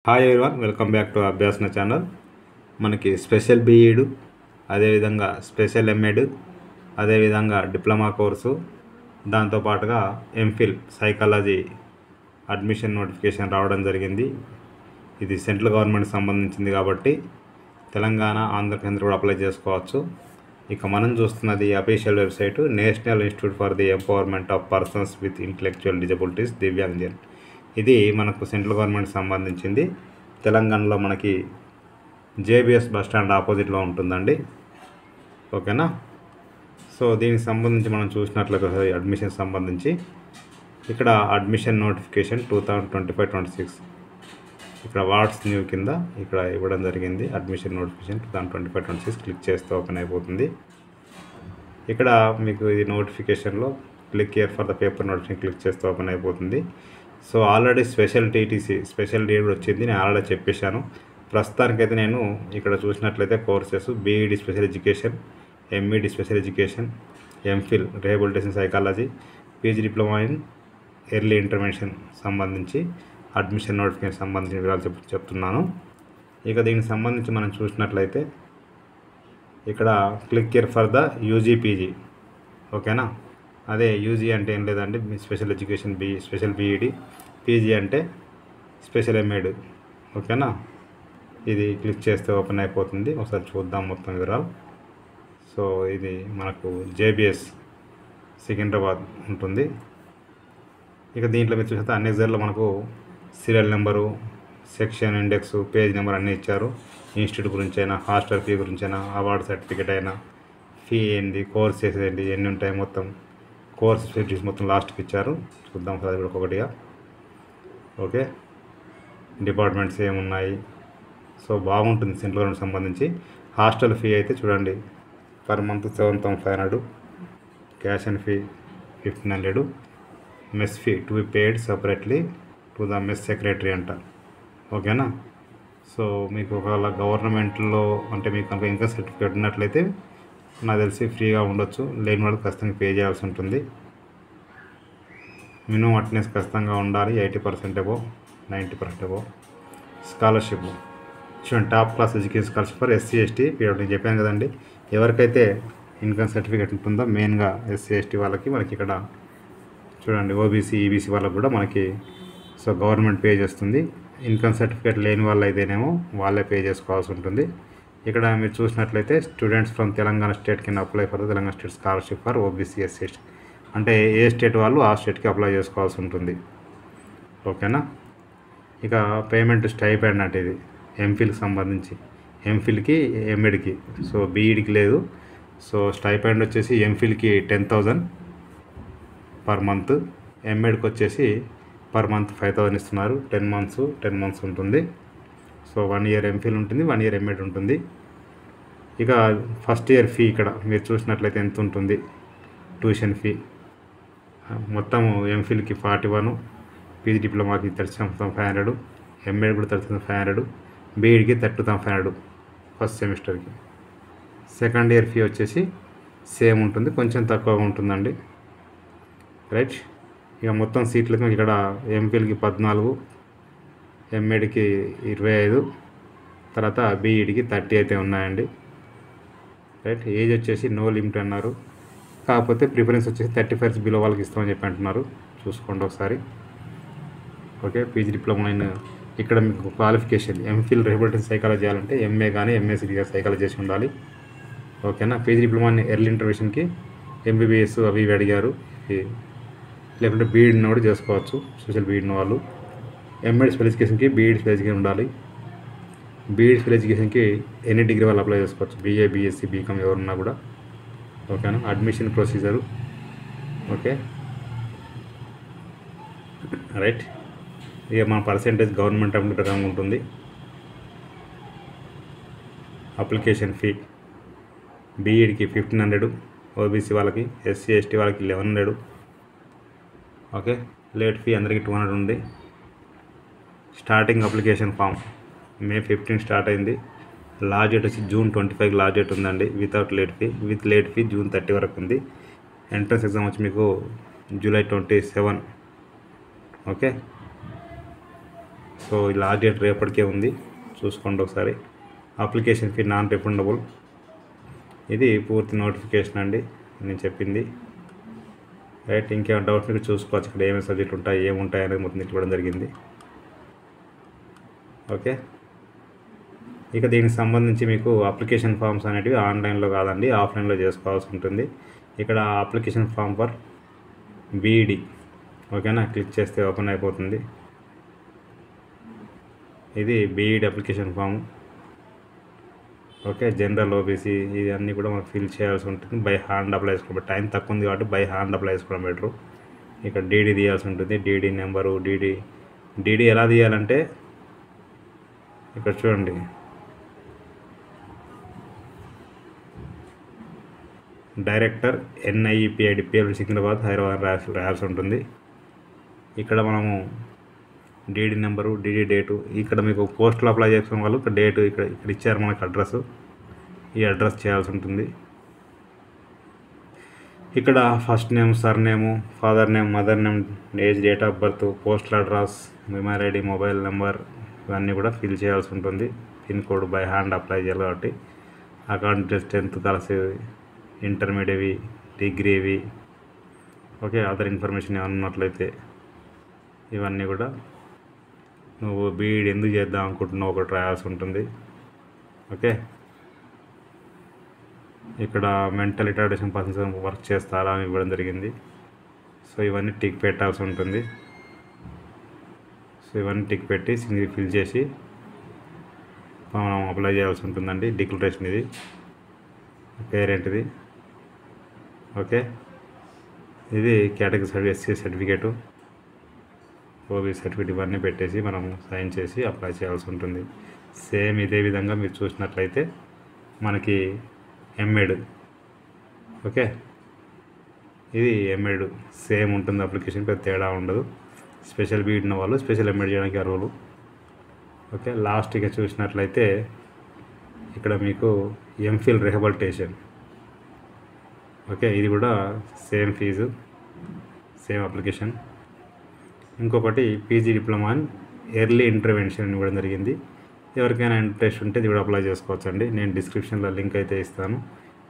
Hi everyone, welcome back to Abhyasana channel. మనకి special BEd, అదేవిధంగా special MEd, అదేవిధంగా diploma course, దాంతోపాటుగా ఎంఫిల్ సైకాలజీ అడ్మిషన్ నోటిఫికేషన్ రావడం జరిగింది. ఇది సెంట్రల్ గవర్నమెంట్ సంబంధించింది కాబట్టి తెలంగాణ, ఆంధ్రప్రదేశ్ కూడా అప్లై చేసుకోవచ్చు. ఇక మనం చూస్తున్నది official website national institute for the empowerment of persons with intellectual disabilities Divyangjan. ఇది మనకు సెంట్రల్ గవర్నమెంట్ సంబంధించింది. తెలంగాణలో మనకి జేబీఎస్ బస్ స్టాండ్ ఆపోజిట్లో ఉంటుందండి. ఓకేనా. సో దీనికి సంబంధించి మనం చూసినట్లయితే అడ్మిషన్ సంబంధించి ఇక్కడ అడ్మిషన్ నోటిఫికేషన్ 2025-26 ఇక్కడ వాట్స్ న్యూ కింద ఇక్కడ ఇవ్వడం జరిగింది. అడ్మిషన్ నోటిఫికేషన్ 2025-26 క్లిక్ చేస్తే ఓపెన్ అయిపోతుంది. ఇక్కడ మీకు ఇది నోటిఫికేషన్లో click here for the paper notification click చేస్తే ఓపెన్ అయిపోతుంది. So already special TTC special DEd వచ్చింది, నేను ఆల్రెడీ చెప్పేశాను. ప్రస్తుతానికైతే నేను ఇక్కడ చూసినట్లయితే courses BEd special education, MEd special education, MPhil rehabilitation psychology, PG diploma in early intervention సంబంధించి అడ్మిషన్ నోటిఫికేషన్ సంబంధించిన వివరాలు చెప్తున్నాను. ఇక దీనికి సంబంధించి మనం చూసినట్లయితే ఇక్కడ click here for the UG PG. ఓకేనా. అదే యూజీ అంటే ఏం లేదండి, special education special BEd, PG అంటే స్పెషల్ ఎంఎడ్. ఓకేనా. ఇది క్లిక్ చేస్తే ఓపెన్ అయిపోతుంది. ఒకసారి చూద్దాం మొత్తం వివరాలు. సో ఇది మనకు జేబీఎస్ సికింద్రాబాద్ ఉంటుంది. ఇక దీంట్లో మీరు చూస్తే అన్ని ఎగ్జామ్లో మనకు serial number, section, index, page number అన్నీ ఇచ్చారు. ఇన్స్టిట్యూట్ గురించి అయినా, హాస్టల్ ఫీ గురించి అయినా, అవార్డు సర్టిఫికేట్ అయినా, ఫీ ఏంది, కోర్సెస్ ఏంటి, ఎన్ని ఉంటాయి, మొత్తం కోర్స్ ఫెసిలిటీస్ మొత్తం లాస్ట్కి ఇచ్చారు. చూద్దాం సార్ కూడా ఒక్కొక్కటిగా. ఓకే. డిపార్ట్మెంట్స్ ఏమున్నాయి. సో బాగుంటుంది సెంట్రల్ గవర్నమెంట్ సంబంధించి. హాస్టల్ ఫీ అయితే చూడండి, per month 7,500, cash and fee 1,500, mess fee to be paid separately to the mess secretary అంట. ఓకేనా. సో మీకు ఒకవేళ గవర్నమెంట్లో అంటే మీకు కనుక ఇన్కమ్ సర్టిఫికేట్ ఉన్నట్లయితే నాకు తెలిసి ఫ్రీగా ఉండొచ్చు, లేని వాళ్ళు ఖచ్చితంగా పే చేయాల్సి ఉంటుంది. మినిమం అటెండెన్స్ ఖచ్చితంగా ఉండాలి, 80% అబోవ్, 90% అబోవ్. స్కాలర్షిప్ చూడండి, top class education scholarship for SC ST period. నేను చెప్పాను కదండి, ఎవరికైతే ఇన్కమ్ సర్టిఫికేట్ ఉంటుందో మెయిన్గా ఎస్సీ ఎస్టీ వాళ్ళకి మనకి ఇక్కడ చూడండి, ఓబీసీ ఈబీసీ వాళ్ళకి కూడా మనకి సో గవర్నమెంట్ పే చేస్తుంది. ఇన్కమ్ సర్టిఫికేట్ లేని వాళ్ళు అయితేనేమో వాళ్ళే పే చేసుకోవాల్సి ఉంటుంది. ఇక్కడ మీరు చూసినట్లయితే స్టూడెంట్స్ ఫ్రమ్ తెలంగాణ స్టేట్ కింద apply for Telangana state scholarship for OBC SC ST, అంటే ఏ స్టేట్ వాళ్ళు ఆ స్టేట్కి అప్లై చేసుకోవాల్సి ఉంటుంది. ఓకేనా. ఇక పేమెంట్ స్టైపెండ్ అంటే ఇది ఎంఫిల్కి సంబంధించి, ఎంఫిల్కి ఎంఎడ్కి. సో బీఈడికి లేదు. సో స్టైపెండ్ వచ్చేసి ఎంఫిల్కి 10,000 పర్ మంత్, ఎంఎడ్కి వచ్చేసి పర్ మంత్ 5,000 ఇస్తున్నారు. 10 మంత్స్ ఉంటుంది. సో 1 ఇయర్ ఎంఫిల్ ఉంటుంది, 1 ఇయర్ ఎంఎడ్ ఉంటుంది. ఇక ఫస్ట్ ఇయర్ ఫీ ఇక్కడ మీరు చూసినట్లయితే ఎంత ఉంటుంది, ట్యూషన్ ఫీ మొత్తం ఎంఫిల్కి 41, పీజీ డిప్లొమాకి 30,500, ఎంఎడ్ కూడా 30,500, బీఈడికి 30,500 ఫస్ట్ సెమిస్టర్కి. సెకండ్ ఇయర్ ఫీ వచ్చేసి సేమ్ ఉంటుంది, కొంచెం తక్కువగా ఉంటుందండి. రైట్. ఇక మొత్తం సీట్లు అయితే ఇక్కడ ఎంఫిల్కి 14, ఎంఎడ్కి 25, తర్వాత బీఈడికి 30 అయితే ఉన్నాయండి. రైట్. ఏజ్ వచ్చేసి నో లిమిట్ అన్నారు, కాకపోతే ప్రిఫరెన్స్ వచ్చేసి 35 బిలో వాళ్ళకి ఇస్తామని చెప్పి అంటున్నారు. చూసుకోండి ఒకసారి. ఓకే. పీజీ డిప్లొమా అయిన ఇక్కడ మీకు క్వాలిఫికేషన్ ఎంఫిల్ రిహాబిలిటేషన్ సైకాలజీ చేయాలంటే ఎంఏ కానీ ఎంఎస్సీ సైకాలజీ చేసి ఉండాలి. ఓకేనా. పీజీ డిప్లొమా ఎర్లీ ఇంటర్వెన్షన్కి ఎంబీబీఎస్ అవి ఇవి అడిగారు. లేకుంటే బీఈడిని కూడా చేసుకోవచ్చు, స్పెషల్ బీఈడిని వాళ్ళు. ఎంఎడ్ స్పెల్ ఎడ్యుకేషన్కి బీఈడి స్పెల్ ఎడ్యుకేషన్ ఉండాలి. బీఈడి స్పెల్ ఎడ్యుకేషన్కి ఎనీ డిగ్రీ వాళ్ళు అప్లై చేసుకోవచ్చు, బీఏ, బీఎస్సీ, బీకామ్ ఎవరున్నా కూడా. ఓకేనా. Admission procedure. ఓకే. రైట్. ఇక మన పర్సెంటేజ్ గవర్నమెంట్ అప్లై ప్రకారం ఉంటుంది. అప్లికేషన్ ఫీ బీఈడికి 1,500, ఓబీసీ వాళ్ళకి, ఎస్సీ ఎస్టీ వాళ్ళకి 1,100. ఓకే. లేట్ ఫీ అందరికీ 200 ఉంది. Starting application form May 15 start అయింది. లాస్ట్ డేట్ వచ్చి June 25 లాస్ట్ డేట్ ఉందండి, without late fee. With late fee June 30 వరకు ఉంది. ఎంట్రన్స్ ఎగ్జామ్ వచ్చి మీకు July 27. ఓకే. సో ఈ లాస్ట్ డేట్ రేపటికే ఉంది, చూసుకోండి ఒకసారి. Application fee non refundable. ఇది పూర్తి నోటిఫికేషన్ అండి నేను చెప్పింది. రైట్, ఇంకేమైనా డౌట్స్ మీకు చూసుకోవచ్చు. ఇక్కడ ఏమేమి సబ్జెక్టులు ఉంటాయి, ఏముంటాయి అనేది మొత్తం ఇవ్వడం జరిగింది. ఓకే, ఇక దీనికి సంబంధించి మీకు అప్లికేషన్ ఫామ్స్ అనేటివి ఆన్లైన్లో కాదండి, ఆఫ్లైన్లో చేసుకోవాల్సి ఉంటుంది. ఇక్కడ అప్లికేషన్ ఫామ్ ఫర్ బీఈడి, ఓకేనా, క్లిక్ చేస్తే ఓపెన్ అయిపోతుంది. ఇది BEd application form. Okay, general, OBC ఇది అన్నీ కూడా మనం ఫిల్ చేయాల్సి ఉంటుంది. బై హ్యాండ్ అప్లై చేసుకోవడం, టైం తక్కువ ఉంది కాబట్టి బై హ్యాండ్ అప్లై చేసుకోవడం బెటరు. ఇక్కడ డీడీ తీయాల్సి ఉంటుంది, డీడీ నెంబరు. డీడీ ఎలా తీయాలంటే ఇక్కడ చూడండి, director NIEPID PL Secunderabad Hyderabad రాయాల్సి ఉంటుంది. ఇక్కడ మనము డీడీ నెంబరు, డీడీ డేటు. ఇక్కడ మీకు పోస్టులు అప్లై చేసుకునే వాళ్ళు ఇక్కడ డేటు ఇక్కడ ఇచ్చారు మనకు అడ్రస్, ఈ అడ్రస్ చేయాల్సి ఉంటుంది. ఇక్కడ first name, surname, father name, mother name, age, date of birth, postal address, memory ID, mobile number ఇవన్నీ కూడా ఫిల్ చేయాల్సి ఉంటుంది. Pin code by hand apply చేయాలి కాబట్టి. అకౌంట్ డీటెయిల్స్ 10th క్లాస్, ఇంటర్మీడియట్వి, డిగ్రీవి, ఓకే, అదర్ ఇన్ఫర్మేషన్ ఏమన్నా ఉన్నట్లయితే ఇవన్నీ కూడా నువ్వు బీఈడి ఎందుకు చేద్దాం అనుకుంటున్నావు ఒకటి రాయాల్సి ఉంటుంది. ఓకే, ఇక్కడ మెంటల్ రిటార్డేషన్ పర్సన్స్ వర్క్ చేస్తారా అని ఇవ్వడం జరిగింది. సో ఇవన్నీ టిక్ పెట్టాల్సి ఉంటుంది. సో ఇవన్నీ టిక్ పెట్టి సింగిల్ ఫిల్ చేసి మనం అప్లై చేయాల్సి ఉంటుందండి. డిక్లరేషన్ ఇది, పేరెంట్ది. ఓకే, ఇది category SC certificate, OB certificate ఇవన్నీ పెట్టేసి మనం సైన్ చేసి అప్లై చేయాల్సి ఉంటుంది. సేమ్ ఇదే విధంగా మీరు చూసినట్లయితే మనకి ఎంఎడ్, ఓకే, ఇది ఎంఎడ్ సేమ్ ఉంటుంది. అప్లికేషన్ పెద్ద తేడా ఉండదు. స్పెషల్ బీఈడి ఉన్న వాళ్ళు స్పెషల్ ఎంఎడ్ చేయడానికి అర్హులు. ఓకే, లాస్ట్గా చూసినట్లయితే ఇక్కడ మీకు ఎంఫిల్ రిహాబిలిటేషన్. ఓకే, ఇది కూడా సేమ్ ఫీజు, సేమ్ అప్లికేషన్. ఇంకొకటి PG diploma in early intervention ఇవ్వడం జరిగింది. ఎవరికైనా ఇంట్రెస్ట్ ఉంటే ఇది కూడా అప్లై చేసుకోవచ్చండి. నేను డిస్క్రిప్షన్లో లింక్ అయితే ఇస్తాను,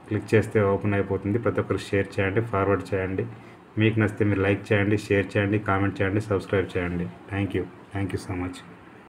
క్లిక్ చేస్తే ఓపెన్ అయిపోతుంది. ప్రతి ఒక్కరికి షేర్ చేయండి, ఫార్వర్డ్ చేయండి. మీకు నచ్చితే మీరు లైక్ చేయండి, షేర్ చేయండి, కామెంట్ చేయండి, సబ్స్క్రైబ్ చేయండి. Thank you so much.